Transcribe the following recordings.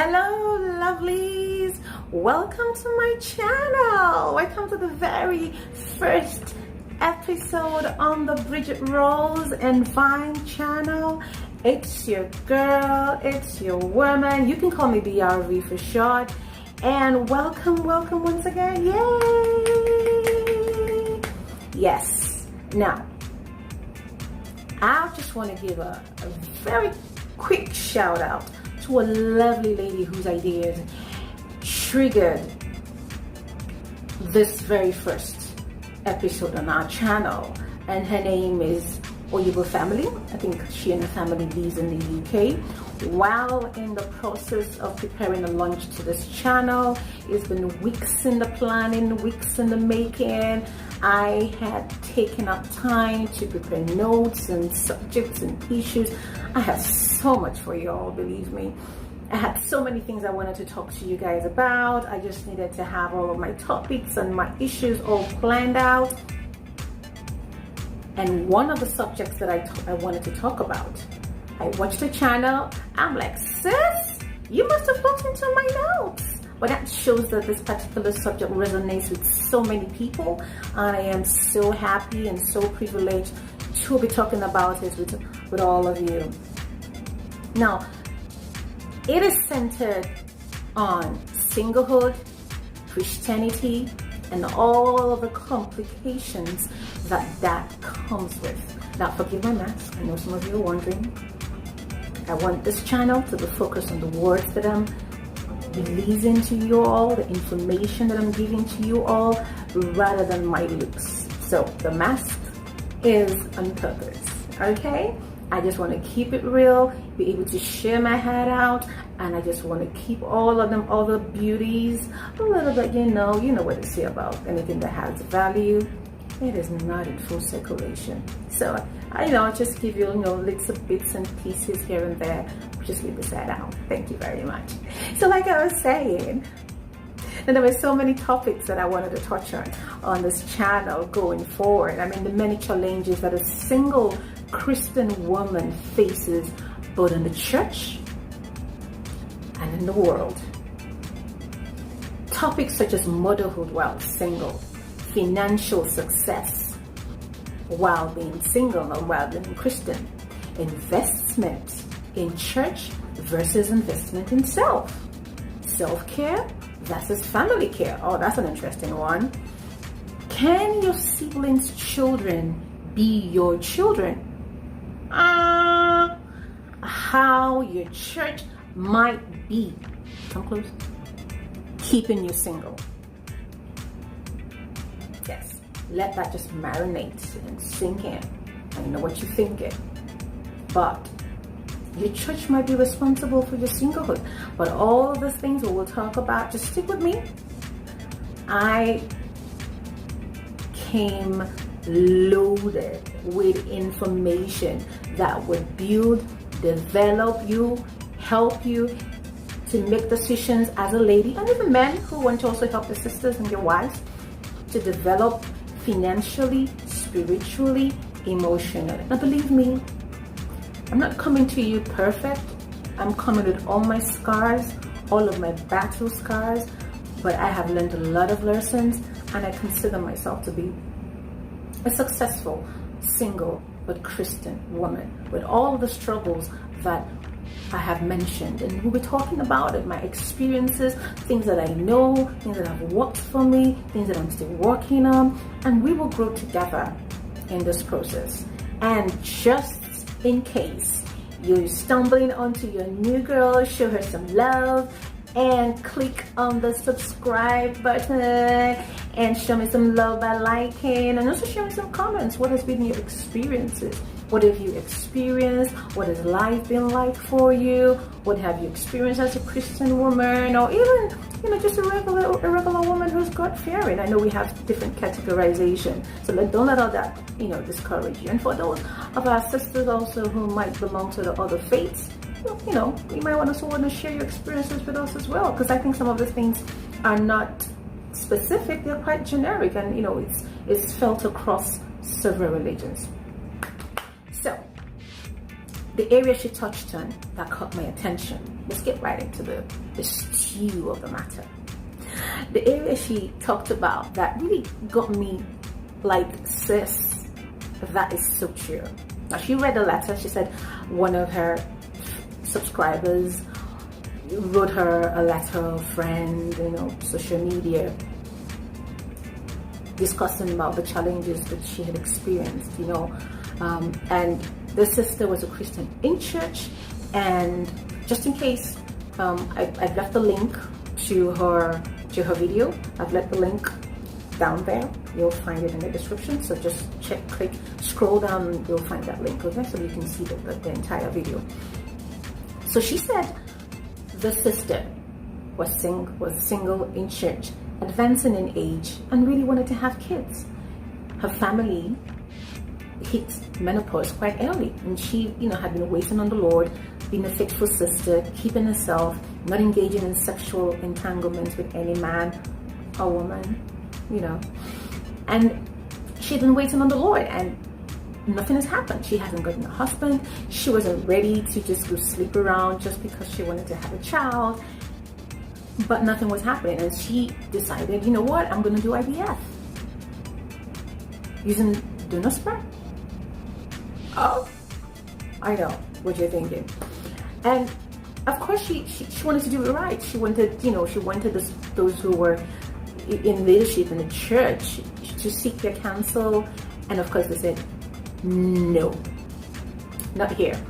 Hello lovelies, welcome to my channel. Welcome to the very first episode on the Bridgetrose and Vine channel. It's your girl, it's your woman, you can call me BRV for short, and welcome once again. Yay! Yes, now I just want to give a very quick shout out to a lovely lady whose ideas triggered this very first episode on our channel, and her name is Oyinbo family. I think she and her family lives in the UK. While in the process of preparing a launch to this channel, it's been weeks in the planning, weeks in the making. I had taken up time to prepare notes and subjects and issues. I have so much for you all, believe me. I had so many things I wanted to talk to you guys about. I just needed to have all of my topics and my issues all planned out. And one of the subjects that I wanted to talk about, I watched the channel, I'm like, sis, you must have looked into my notes. But that shows that this particular subject resonates with so many people. And I am so happy and so privileged to be talking about it with all of you. Now, it is centered on singlehood, Christianity, and all of the complications that comes with. Now, forgive my mask. I know some of you are wondering. I want this channel to be focused on the words that I'm releasing to you all, the information that I'm giving to you all, rather than my looks. So the mask is on purpose, okay? I just want to keep it real, be able to share my head out, and I just want to keep all of them, all the beauties, a little bit, you know what to say about anything that has value. It is not in full circulation. So I just give you, little bits and pieces here and there. Just leave this side out. Thank you very much. So like I was saying, and there were so many topics that I wanted to touch on this channel going forward. I mean, the many challenges that a single Christian woman faces both in the church and in the world. Topics such as motherhood while single, financial success while being single or while being Christian, investment in church versus investment in self-care versus family care. Oh, that's an interesting one. Can your siblings' children be your children? How your church might be, come close, keeping you single. Yes, let that just marinate and sink in. I know what you're thinking, but your church might be responsible for your singlehood. But all of the things we'll talk about, just stick with me. I came loaded with information that would build, develop you, help you to make decisions as a lady, and even men who want to also help their sisters and their wives to develop financially, spiritually, emotionally. Now believe me, I'm not coming to you perfect. I'm coming with all my scars, all of my battle scars, but I have learned a lot of lessons, and I consider myself to be a successful, single, but Christian woman with all of the struggles that I have mentioned. And we'll be talking about it, my experiences, things that I know, things that have worked for me, things that I'm still working on, and we will grow together in this process. And just in case you're stumbling onto your new girl, show her some love and click on the subscribe button and show me some love by liking, and also show me some comments. What has been your experiences? What have you experienced? What has life been like for you? What have you experienced as a Christian woman, or even just a regular woman who's God-fearing? I know we have different categorization, so don't let all that discourage you. And for those of our sisters also who might belong to the other faiths, you might want to share your experiences with us as well, because I think some of the things are not specific, they're quite generic, and it's felt across several religions. So the area she touched on that caught my attention, let's get right into the stew of the matter. The area she talked about that really got me like, sis, that is so true. Now, she read a letter. She said one of her subscribers wrote her a letter, a friend, social media, discussing about the challenges that she had experienced, and the sister was a Christian in church. And just in case, I've left the link to her video. I've left the link down there. You'll find it in the description. So just click, scroll down, you'll find that link, okay? So you can see the entire video. So she said the sister was single in church, advancing in age, and really wanted to have kids. Her family hit menopause quite early, and she, had been waiting on the Lord, being a faithful sister, keeping herself, not engaging in sexual entanglements with any man or woman, and she'd been waiting on the Lord, and nothing has happened. She hasn't gotten a husband. She wasn't ready to just go sleep around just because she wanted to have a child, but nothing was happening. And she decided, you know what, I'm going to do IVF using donor sperm. Oh, I know what you're thinking. And of course she wanted to do it right. She wanted, those who were in leadership in the church to seek their counsel. And of course they said, no, not here.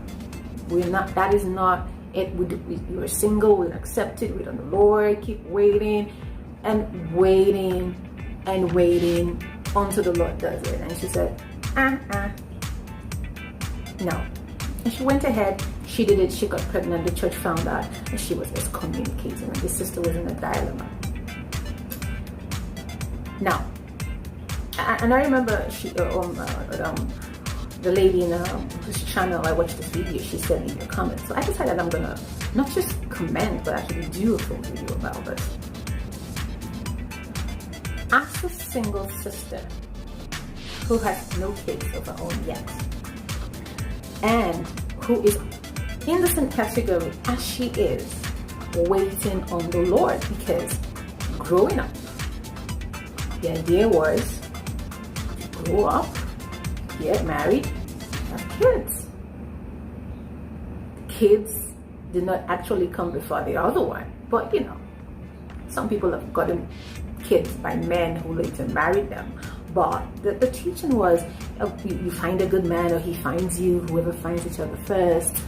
We're not, that is not it. We're single, we're accepted, we're on the Lord, keep waiting and waiting and waiting until the Lord does it. And she said, no. And she went ahead, she did it, she got pregnant, the church found out, and she was excommunicated, and the sister was in a dilemma. Now, and I remember the lady in this channel, I watched this video, she said leave your comments. So I decided I'm gonna not just comment, but actually do a full video about this. As a single sister who has no kids of her own yet, and who is in the same category as she is, waiting on the Lord, because growing up, the idea was to grow up, get married, have kids. Kids did not actually come before the other one, but some people have gotten kids by men who later married them. But the teaching was, you find a good man, or he finds you, whoever finds each other first,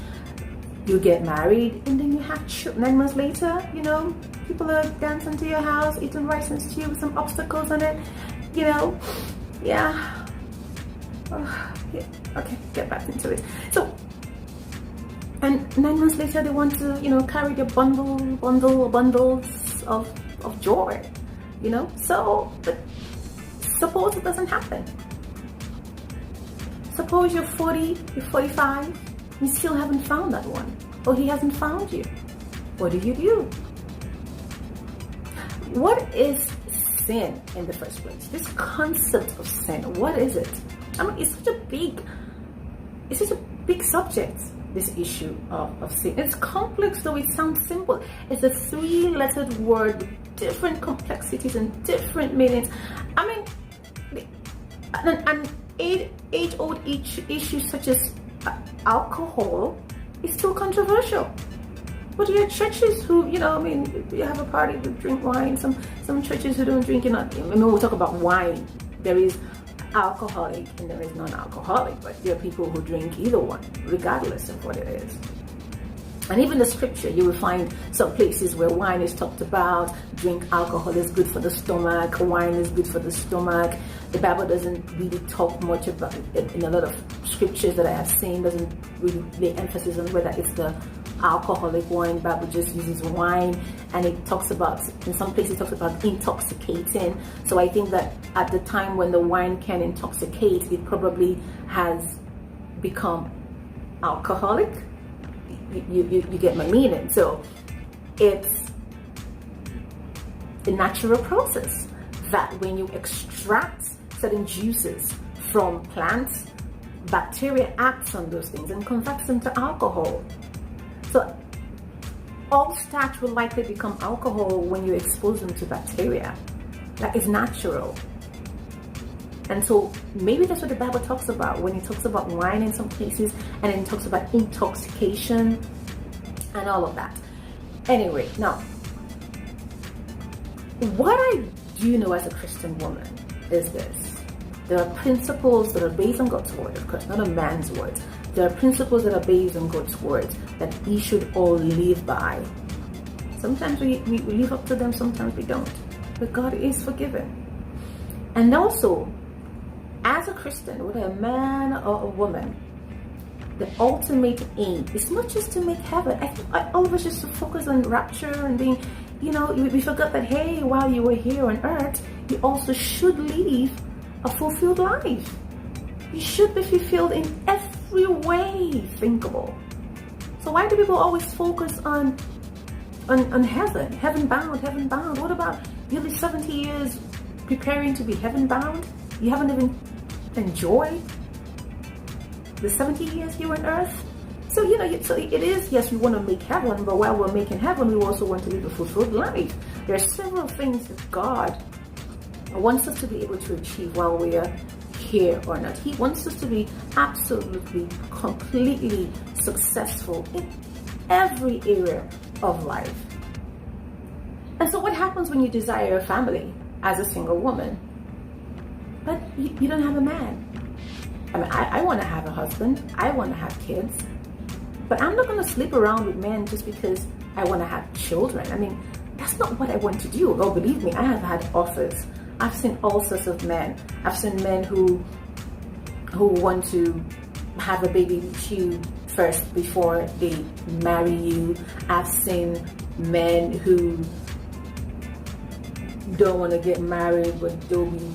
you get married, and then you have children. 9 months later, people are dancing to your house, eating rice and stew with some obstacles on it, yeah. Okay, get back into it. So, and 9 months later, they want to, carry their bundles of joy, so, but suppose it doesn't happen. Suppose you're 40, you're 45, you still haven't found that one, or he hasn't found you. What do? What is sin in the first place? This concept of sin, what is it? I mean, it's such a big subject, this issue of sin. It's complex, though it sounds simple. It's a 3-lettered word with different complexities and different meanings. I mean, an age-old issue such as alcohol is still controversial. But you have churches who, you have a party to drink wine. Some churches who don't drink, we'll talk about wine. There is alcoholic and there is non-alcoholic, but there are people who drink either one, regardless of what it is. And even the scripture, you will find some places where wine is talked about. Drink alcohol is good for the stomach, wine is good for the stomach. The Bible doesn't really talk much about it. In a lot of scriptures that I have seen, doesn't really lay emphasis on whether it's the alcoholic wine. The Bible just uses wine, and it talks about, in some places it talks about intoxicating. So I think that at the time when the wine can intoxicate, it probably has become alcoholic. You get my meaning. So it's a natural process that when you extract certain juices from plants, bacteria acts on those things and converts them to alcohol. So all starch will likely become alcohol when you expose them to bacteria. That is natural. And so maybe that's what the Bible talks about when it talks about wine in some cases, and then it talks about intoxication and all of that. Anyway, now, what I do know as a Christian woman is this. There are principles that are based on God's word, of course, not a man's words. There are principles that are based on God's words that we should all live by. Sometimes we live up to them, sometimes we don't. But God is forgiven. And also, as a Christian, whether a man or a woman, the ultimate aim is not just to make heaven. I think all of us just focus on rapture and being, we forgot that, hey, while you were here on earth, you also should live a fulfilled life. You should be fulfilled in every way thinkable. So why do people always focus on heaven bound? What about nearly 70 years preparing to be heaven bound? You haven't even enjoyed the 70 years here on earth? So, so it is, yes, we want to make heaven, but while we're making heaven, we also want to live a fulfilled life. There are several things that God wants us to be able to achieve while we are here or not. He wants us to be absolutely, completely successful in every area of life. And so what happens when you desire a family as a single woman, but you don't have a man? I mean, I want to have a husband. I want to have kids. But I'm not going to sleep around with men just because I want to have children. I mean, that's not what I want to do. Oh, believe me, I have had offers. I've seen all sorts of men. I've seen men who want to have a baby with you first before they marry you. I've seen men who don't want to get married, but they'll be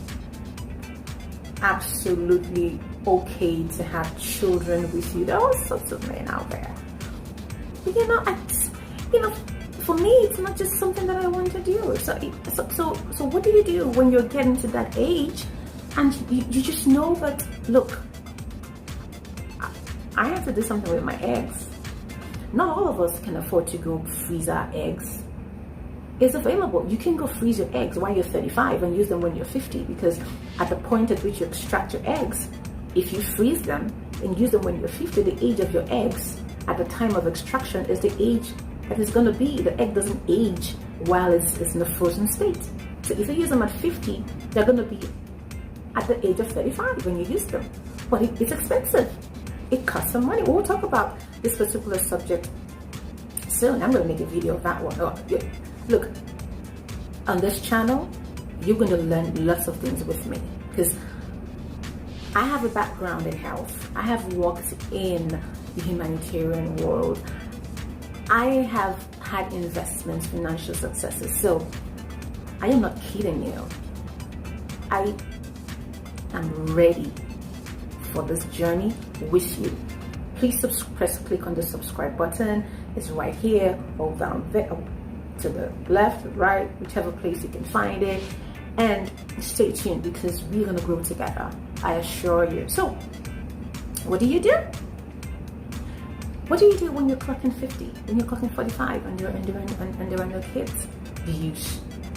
absolutely okay to have children with you. There are all sorts of men out there. But for me, it's not just something that I want to do. So what do you do when you're getting to that age and you just know that, look, I have to do something with my eggs. Not all of us can afford to go freeze our eggs. It's available. You can go freeze your eggs while you're 35 and use them when you're 50, because at the point at which you extract your eggs, if you freeze them and use them when you're 50, the age of your eggs at the time of extraction is the age that it's going to be. The egg doesn't age while it's in a frozen state. So if you use them at 50, they're going to be at the age of 35 when you use them. But it's expensive. It costs some money. We'll talk about this particular subject soon. I'm going to make a video of that one. Oh, yeah. Look, on this channel, you're going to learn lots of things with me, because I have a background in health. I have worked in the humanitarian world. I have had investments, financial successes. So I am not kidding you. I am ready for this journey with you. Please click on the subscribe button. It's right here or down there, to the left, right, whichever place you can find it. And stay tuned, because we're going to grow together, I assure you. So what do you do? What do you do when you're clocking 50, when you're clocking 45 and there are no kids?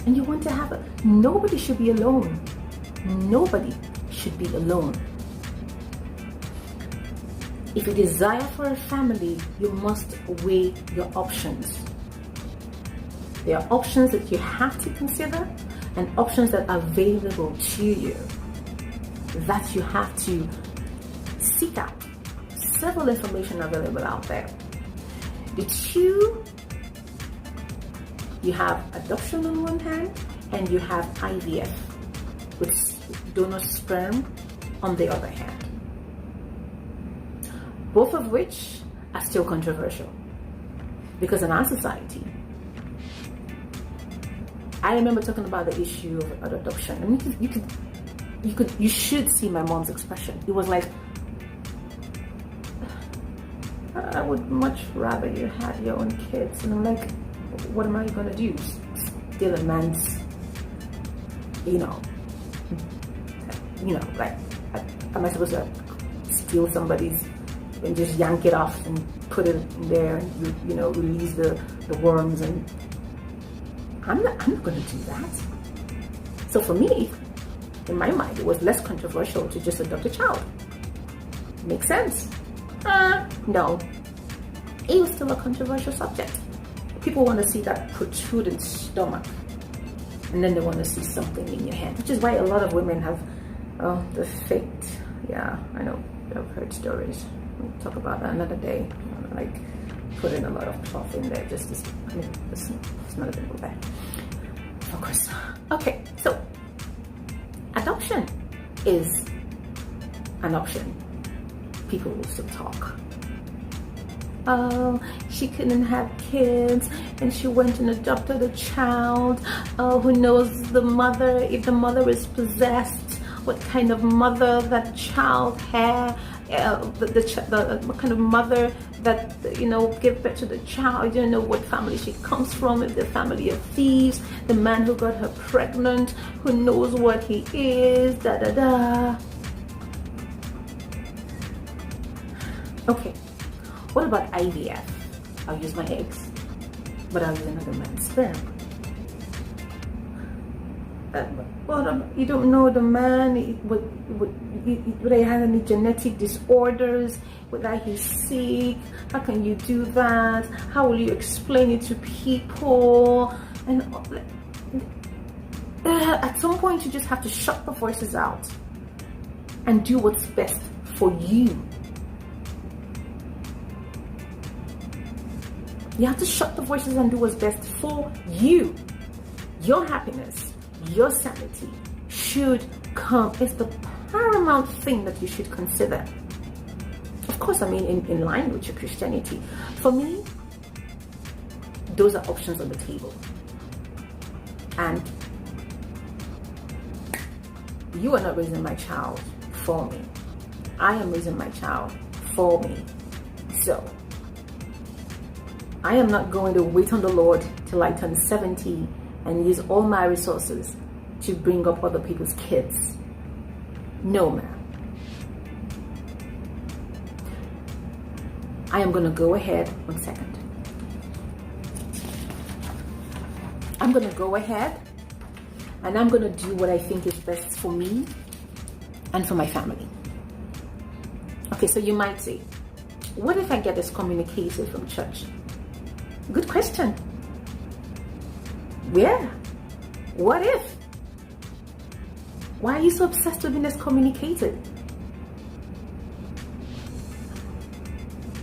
And you want to have nobody should be alone. Nobody should be alone. If you desire for a family, you must weigh your options. There are options that you have to consider and options that are available to you that you have to seek out. Several information available out there. The two, you have adoption on one hand and you have IVF with donor sperm on the other hand. Both of which are still controversial, because in our society, I remember talking about the issue of adoption, and you should see my mom's expression. It was like, I would much rather you had your own kids. And I'm like, what am I gonna do? Steal a man's, like, am I supposed to steal somebody's and just yank it off and put it in there and release the worms, and I'm not going to do that. So for me, in my mind, it was less controversial to just adopt a child. Makes sense? No. It was still a controversial subject. People want to see that protruding stomach, and then they want to see something in your hand, which is why a lot of women have the faked. Yeah, I know. I've heard stories. We'll talk about that another day. Like putting a lot of cloth in there just to, it's not a big bad. Focus. Okay, so adoption is an option. People will still talk. Oh, she couldn't have kids and she went and adopted a child. Oh, who knows the mother, if the mother is possessed, what kind of mother that child had, what kind of mother that gave birth to the child. You don't know what family she comes from, if the family of thieves, the man who got her pregnant, who knows what he is, da da da. Okay, what about IVF? I'll use my eggs, but I'll use another man's sperm. You don't know the man, whether he has any genetic disorders, whether he's sick. How can you do that? How will you explain it to people? And at some point, you just have to shut the voices out and do what's best for you. You have to shut the voices and do what's best for you. Your happiness, your sanity should come. It's the paramount thing that you should consider. Of course, in line with your Christianity. For me, those are options on the table. And you are not raising my child for me. I am raising my child for me. So I am not going to wait on the Lord till I turn 70 and use all my resources to bring up other people's kids. No, ma'am. I am going to go ahead. 1 second. I'm going to go ahead and I'm going to do what I think is best for me and for my family. Okay, so you might say, what if I get excommunicated from church? Good question. Yeah. What if? Why are you so obsessed with being excommunicated?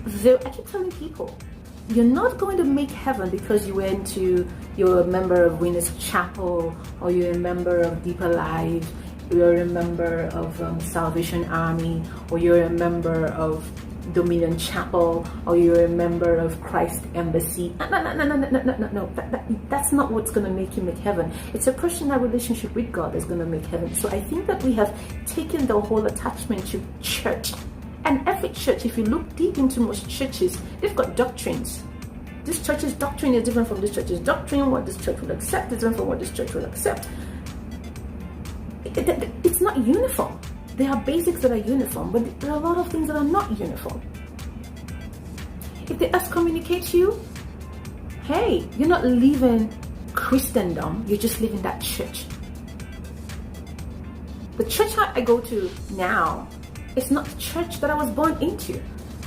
I keep telling people, you're not going to make heaven because you're a member of Winners Chapel, or you're a member of Deeper Life, you're a member of Salvation Army, or you're a member of Dominion Chapel, or you're a member of Christ Embassy. No. That's not what's going to make you make heaven. It's a personal relationship with God that's going to make heaven. So I think that we have taken the whole attachment to church. And every church, if you look deep into most churches, they've got doctrines. This church's doctrine is different from this church's doctrine. What this church will accept is different from what this church will accept. It's not uniform. There are basics that are uniform, but there are a lot of things that are not uniform. If they excommunicate you, hey, you're not leaving Christendom, you're just leaving that church. The church I go to now, it's not the church that I was born into.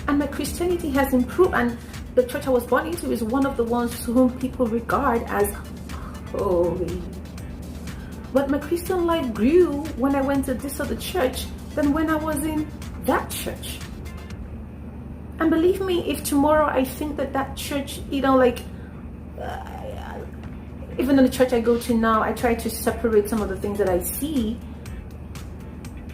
And my Christianity has improved, and the church I was born into is one of the ones whom people regard as holy. But my Christian life grew when I went to this other church than when I was in that church. And believe me, if tomorrow I think that church, even in the church I go to now, I try to separate some of the things that I see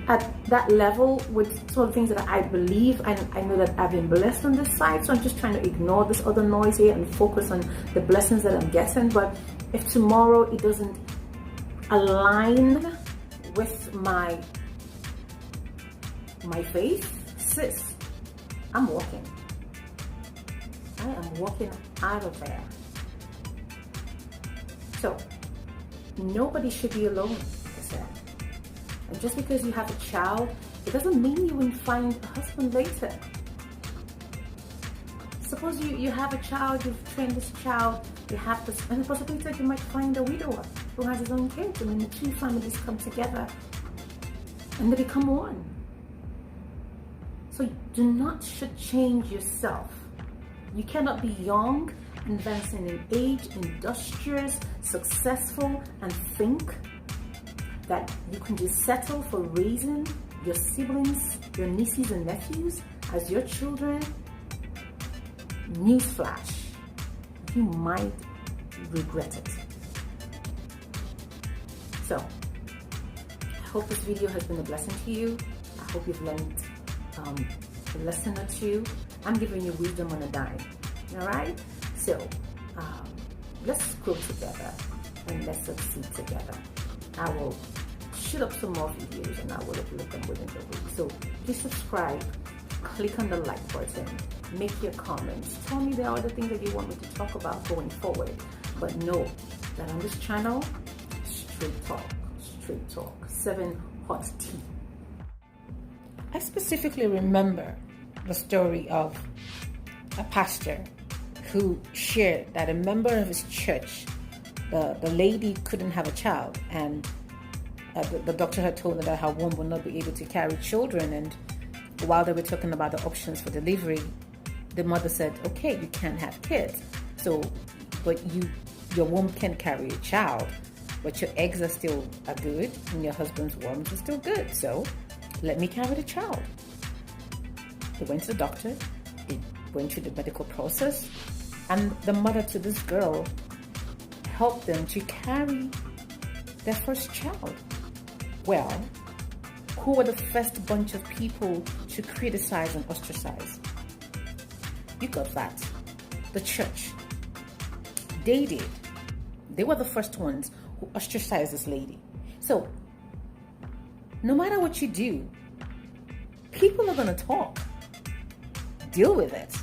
at that level with some of the things that I believe, and I know that I've been blessed on this side, so I'm just trying to ignore this other noise here and focus on the blessings that I'm getting. But if tomorrow it doesn't align with my faith, sis, I'm walking. I am walking out of there. So nobody should be alone, like I said. And just because you have a child, It doesn't mean you won't find a husband later. Suppose you have a child, you've trained this child, you have this, and the possibility that you might find a widower who has his own kids. I mean, the two families come together and they become one. So do not shortchange yourself. You cannot be young, advancing in age, industrious, successful, and think that you can just settle for raising your siblings, your nieces and nephews as your children. Newsflash, you might regret it. So, I hope this video has been a blessing to you. I hope you've learned a lesson or two. I'm giving you wisdom on a dime. All right? So, let's grow together and let's succeed together. I will shoot up some more videos and I will upload them within the week. So, please subscribe, click on the like button, make your comments, tell me the other things that you want me to talk about going forward. But know that on this channel, straight talk, 7 hot tea. I specifically remember the story of a pastor who shared that a member of his church, the lady couldn't have a child, and the doctor had told her that her womb would not be able to carry children. And while they were talking about the options for delivery, the mother said, okay, you can have kids, but your womb can carry a child, but your eggs are good and your husband's worms are still good, so let me carry the child. They went to the doctor, they went through the medical process, and the mother to this girl helped them to carry their first child. Well, who were the first bunch of people to criticize and ostracize? You got that. The church. They did. They were the first ones who ostracized this lady. So, no matter what you do, people are going to talk. Deal with it.